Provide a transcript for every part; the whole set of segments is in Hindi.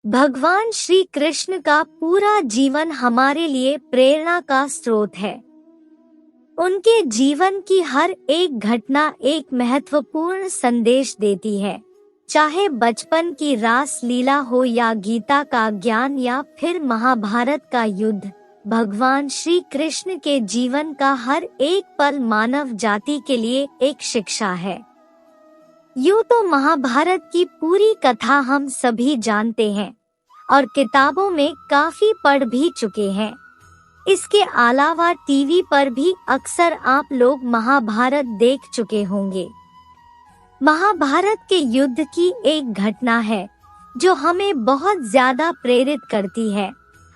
भगवान श्री कृष्ण का पूरा जीवन हमारे लिए प्रेरणा का स्रोत है। उनके जीवन की हर एक घटना एक महत्वपूर्ण संदेश देती है, चाहे बचपन की रास लीला हो या गीता का ज्ञान या फिर महाभारत का युद्ध। भगवान श्री कृष्ण के जीवन का हर एक पल मानव जाति के लिए एक शिक्षा है। यूँ तो महाभारत की पूरी कथा हम सभी जानते हैं और किताबों में काफी पढ़ भी चुके हैं। इसके अलावा टीवी पर भी अक्सर आप लोग महाभारत देख चुके होंगे। महाभारत के युद्ध की एक घटना है जो हमें बहुत ज्यादा प्रेरित करती है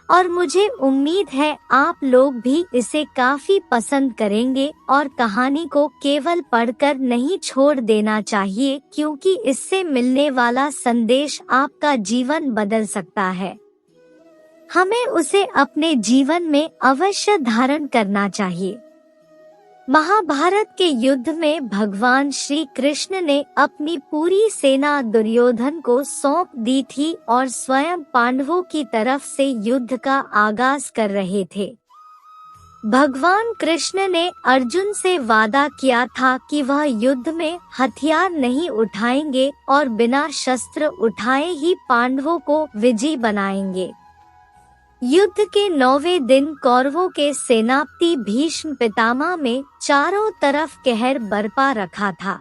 और मुझे उम्मीद है आप लोग भी इसे काफी पसंद करेंगे और कहानी को केवल पढ़कर नहीं छोड़ देना चाहिए, क्योंकि इससे मिलने वाला संदेश आपका जीवन बदल सकता है। हमें उसे अपने जीवन में अवश्य धारण करना चाहिए। महाभारत के युद्ध में भगवान श्री कृष्ण ने अपनी पूरी सेना दुर्योधन को सौंप दी थी और स्वयं पांडवों की तरफ से युद्ध का आगाज कर रहे थे। भगवान कृष्ण ने अर्जुन से वादा किया था कि वह युद्ध में हथियार नहीं उठाएंगे और बिना शस्त्र उठाए ही पांडवों को विजयी बनाएंगे। युद्ध के 9वें दिन कौरवों के सेनापति भीष्म पितामह में चारों तरफ कहर बरपा रखा था।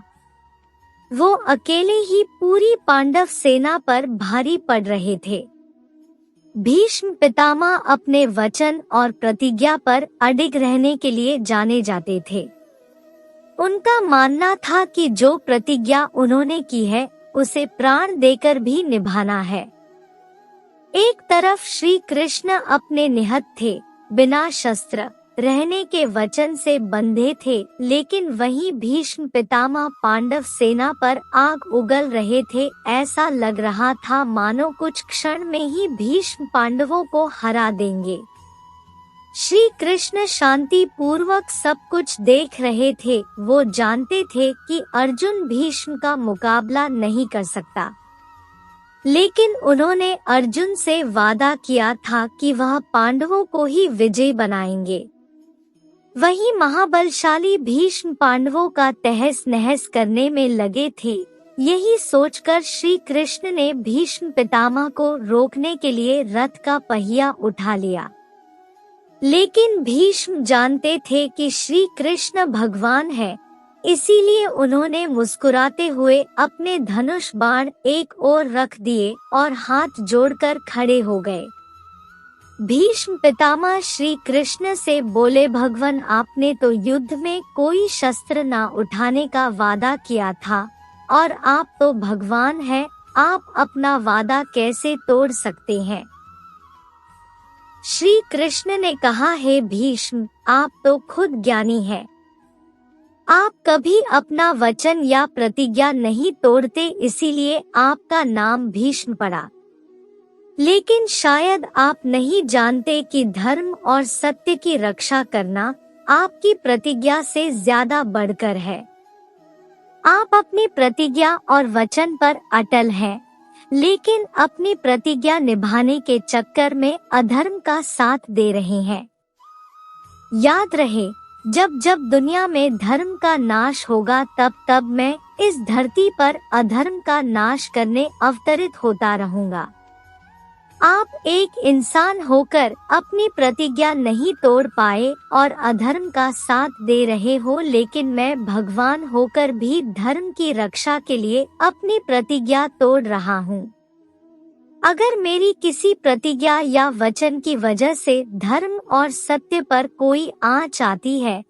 वो अकेले ही पूरी पांडव सेना पर भारी पड़ रहे थे। भीष्म पितामह अपने वचन और प्रतिज्ञा पर अडिग रहने के लिए जाने जाते थे। उनका मानना था कि जो प्रतिज्ञा उन्होंने की है उसे प्राण देकर भी निभाना है। एक तरफ श्री कृष्ण अपने निहत थे, बिना शस्त्र रहने के वचन से बंधे थे, लेकिन वहीं भीष्म पितामह पांडव सेना पर आग उगल रहे थे। ऐसा लग रहा था मानो कुछ क्षण में ही भीष्म पांडवों को हरा देंगे। श्री कृष्ण शांति पूर्वक सब कुछ देख रहे थे। वो जानते थे कि अर्जुन भीष्म का मुकाबला नहीं कर सकता, लेकिन उन्होंने अर्जुन से वादा किया था कि वह पांडवों को ही विजयी बनाएंगे। वहीं महाबलशाली भीष्म पांडवों का तहस नहस करने में लगे थे। यही सोचकर श्री कृष्ण ने भीष्म पितामह को रोकने के लिए रथ का पहिया उठा लिया, लेकिन भीष्म जानते थे कि श्री कृष्ण भगवान है, इसीलिए उन्होंने मुस्कुराते हुए अपने धनुष बाण एक ओर रख दिए और हाथ जोड़कर खड़े हो गए। भीष्म पितामह श्री कृष्ण से बोले, भगवान आपने तो युद्ध में कोई शस्त्र न उठाने का वादा किया था और आप तो भगवान हैं, आप अपना वादा कैसे तोड़ सकते हैं? श्री कृष्ण ने कहा, हे भीष्म, आप तो खुद ज्ञानी हैं। आप कभी अपना वचन या प्रतिज्ञा नहीं तोड़ते, इसीलिए आपका नाम भीष्म पड़ा। लेकिन शायद आप नहीं जानते कि धर्म और सत्य की रक्षा करना आपकी प्रतिज्ञा से ज्यादा बढ़कर है। आप अपनी प्रतिज्ञा और वचन पर अटल हैं, लेकिन अपनी प्रतिज्ञा निभाने के चक्कर में अधर्म का साथ दे रहे हैं। याद रहे, जब जब दुनिया में धर्म का नाश होगा तब तब मैं इस धरती पर अधर्म का नाश करने अवतरित होता रहूंगा। आप एक इंसान होकर अपनी प्रतिज्ञा नहीं तोड़ पाए और अधर्म का साथ दे रहे हो, लेकिन मैं भगवान होकर भी धर्म की रक्षा के लिए अपनी प्रतिज्ञा तोड़ रहा हूँ। अगर मेरी किसी प्रतिज्ञा या वचन की वजह से धर्म और सत्य पर कोई आंच आती है,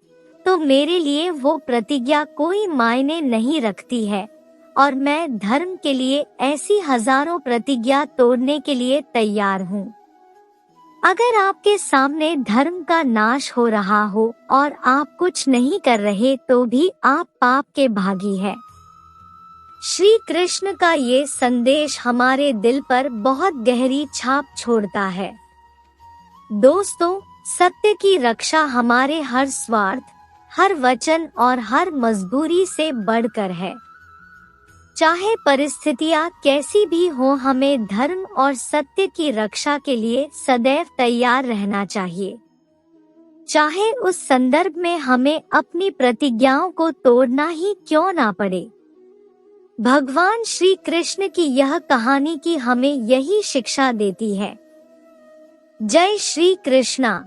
तो मेरे लिए वो प्रतिज्ञा कोई मायने नहीं रखती है और मैं धर्म के लिए ऐसी हजारों प्रतिज्ञा तोड़ने के लिए तैयार हूँ। अगर आपके सामने धर्म का नाश हो रहा हो और आप कुछ नहीं कर रहे, तो भी आप पाप के भागी हैं। श्री कृष्ण का ये संदेश हमारे दिल पर बहुत गहरी छाप छोड़ता है। दोस्तों, सत्य की रक्षा हमारे हर स्वार्थ, हर वचन और हर मजबूरी से बढ़कर है। चाहे परिस्थितियां कैसी भी हो, हमें धर्म और सत्य की रक्षा के लिए सदैव तैयार रहना चाहिए, चाहे उस संदर्भ में हमें अपनी प्रतिज्ञाओं को तोड़ना ही क्यों ना पड़े। भगवान श्री कृष्ण की यह कहानी की हमें यही शिक्षा देती है। जय श्री कृष्णा।